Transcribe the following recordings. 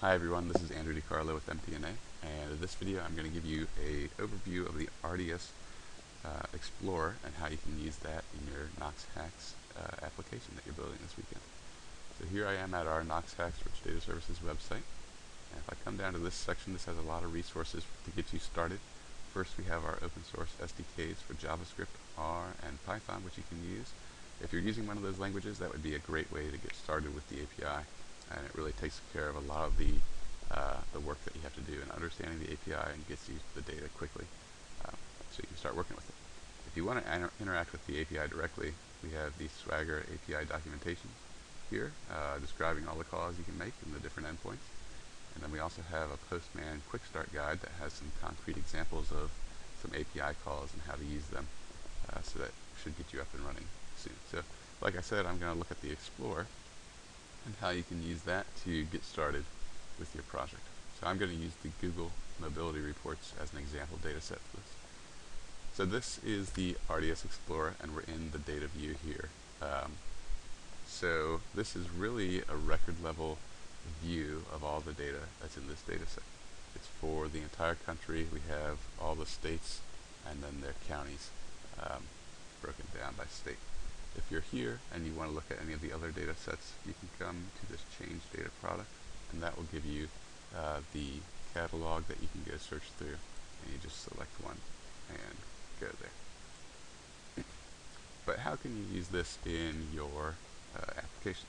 Hi everyone, this is Andrew DiCarlo with MTNA, and in this video I'm going to give you an overview of the RDS Explorer and how you can use that in your KnxHx application that you're building this weekend. So here I am at our KnxHx Rich Data Services website, and if I come down to this section, this has a lot of resources to get you started. First, we have our open source SDKs for JavaScript, R, and Python, which you can use. If you're using one of those languages, that would be a great way to get started with the API. And it really takes care of a lot of the work that you have to do in understanding the API and gets you the data quickly, so you can start working with it. If you want to interact with the API directly, we have the Swagger API documentation here, describing all the calls you can make and the different endpoints. And then we also have a Postman Quick Start guide that has some concrete examples of some API calls and how to use them, so that should get you up and running soon. So, like I said, I'm going to look at the Explorer and how you can use that to get started with your project. So I'm going to use the Google Mobility Reports as an example data set for this. So this is the RDS Explorer, and we're in the data view here. So this is really a record level view of all the data that's in this data set. It's for the entire country. We have all the states and then their counties broken down by state. If you're here and you want to look at any of the other data sets, you can come to this change data product, and that will give you the catalog that you can go search through, and you just select one and go there. But how can you use this in your application?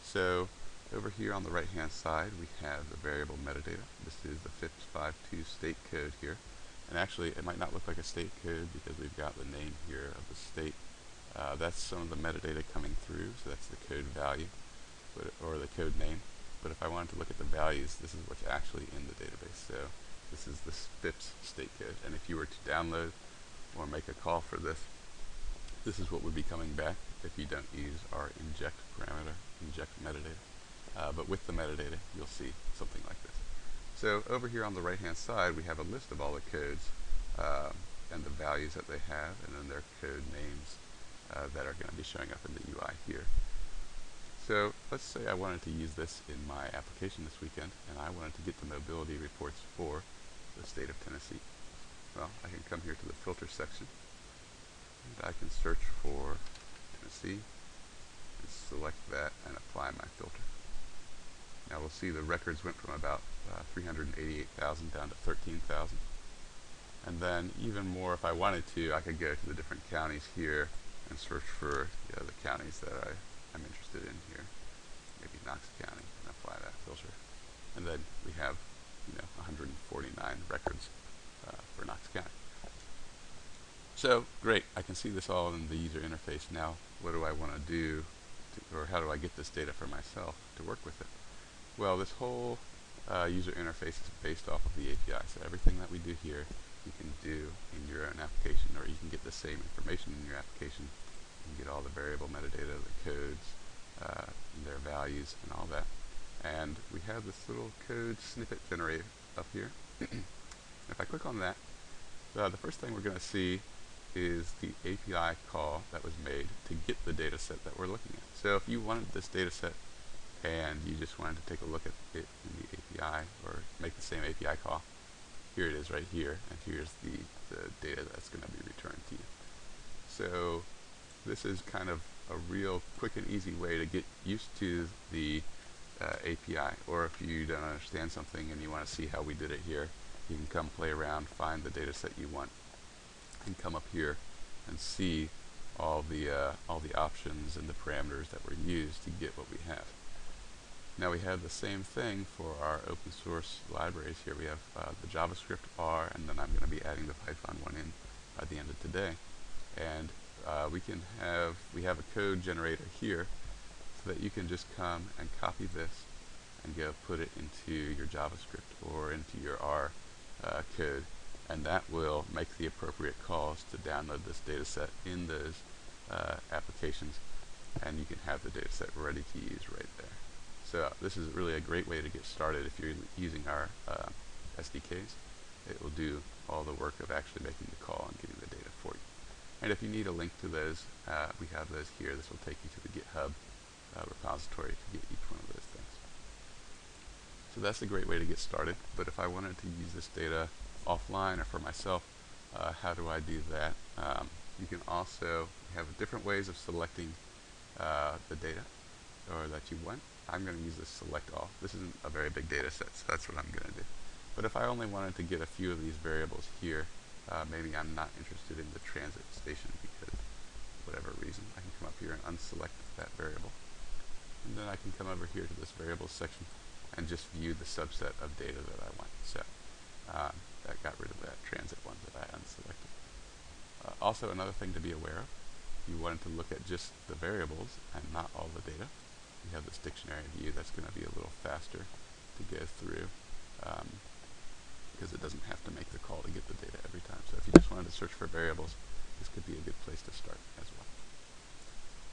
So over here on the right hand side we have the variable metadata. This is the FIPS52 state code here, and actually it might not look like a state code because we've got the name here of the state. That's some of the metadata coming through, so that's the code value, or the code name. But if I wanted to look at the values, this is what's actually in the database. So this is the FIPS state code, and if you were to download or make a call for this, this is what would be coming back if you don't use our inject parameter, inject metadata. But with the metadata, you'll see something like this. So over here on the right hand side, we have a list of all the codes and the values that they have, and then their code names that are going to be showing up in the UI here. So let's say I wanted to use this in my application this weekend, and I wanted to get the mobility reports for the state of Tennessee. Well, I can come here to the filter section, and I can search for Tennessee, and select that and apply my filter. Now we'll see the records went from about 388,000 down to 13,000. And then even more, if I wanted to, I could go to the different counties here and search for the counties that I'm interested in here, maybe Knox County, and apply that filter. And then we have 149 records for Knox County. So great, I can see this all in the user interface. Now what do I want to do, or how do I get this data for myself to work with it? Well, this whole user interface is based off of the API, so everything that we do here you can do in your own application, or you can get the same information in your application. You can get all the variable metadata, the codes, their values, and all that. And we have this little code snippet generator up here. If I click on that, the first thing we're going to see is the API call that was made to get the data set that we're looking at. So if you wanted this data set and you just wanted to take a look at it in the API, or make the same API call, here it is right here, and here's the data that's going to be returned to you. So this is kind of a real quick and easy way to get used to the API, or if you don't understand something and you want to see how we did it here, you can come play around, find the data set you want, and come up here and see all the options and the parameters that were used to get what we have. Now we have the same thing for our open source libraries here. We have the JavaScript, R, and then I'm going to be adding the Python one in by the end of today. And we have a code generator here, so that you can just come and copy this and go put it into your JavaScript or into your R code, and that will make the appropriate calls to download this data set in those applications, and you can have the data set ready to use right there. So this is really a great way to get started if you're using our SDKs. It will do all the work of actually making the call and getting the data for you. And if you need a link to those, we have those here. This will take you to the GitHub repository to get each one of those things. So that's a great way to get started. But if I wanted to use this data offline or for myself, how do I do that? You can also have different ways of selecting the data or that you want. I'm going to use this select all. This isn't a very big data set, so that's what I'm going to do. But if I only wanted to get a few of these variables here, maybe I'm not interested in the transit station because whatever reason, I can come up here and unselect that variable. And then I can come over here to this variables section and just view the subset of data that I want. So that got rid of that transit one that I unselected. Also, another thing to be aware of, if you wanted to look at just the variables and not all the data, you have this dictionary view that's going to be a little faster to go through because it doesn't have to make the call to get the data every time. So if you just wanted to search for variables, this could be a good place to start as well.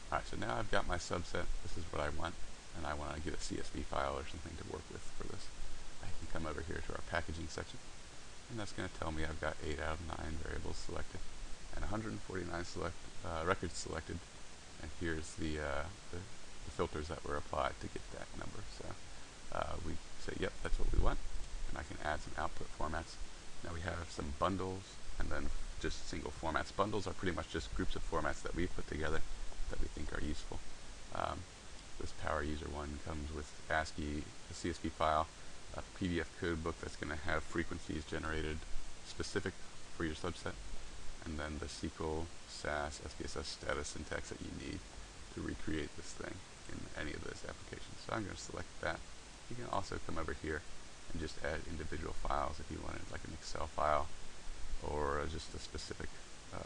Alright, so now I've got my subset. This is what I want, and I want to get a CSV file or something to work with for this. I can come over here to our packaging section, and that's going to tell me I've got 8 out of 9 variables selected and 149 records selected, and here's the filters that were applied to get that number. So we say, yep, that's what we want, and I can add some output formats. Now we have some bundles and then just single formats. Bundles are pretty much just groups of formats that we've put together that we think are useful. This power user one comes with ASCII, a CSV file, a PDF code book that's going to have frequencies generated specific for your subset, and then the SQL, SAS, SPSS status syntax that you need to recreate this thing in any of those applications. So I'm going to select that. You can also come over here and just add individual files if you wanted, like an Excel file or just a specific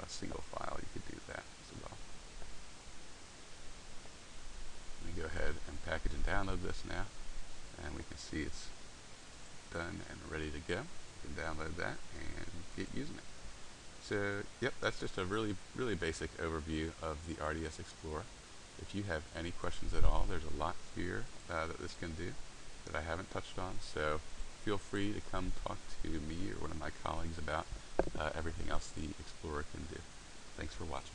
single file. You could do that as well. Let me go ahead and package and download this now, and we can see it's done and ready to go. You can download that and get using it. So, yep, that's just a really basic overview of the RDS-Explorer. If you have any questions at all, there's a lot here that this can do that I haven't touched on, so feel free to come talk to me or one of my colleagues about everything else the Explorer can do. Thanks for watching.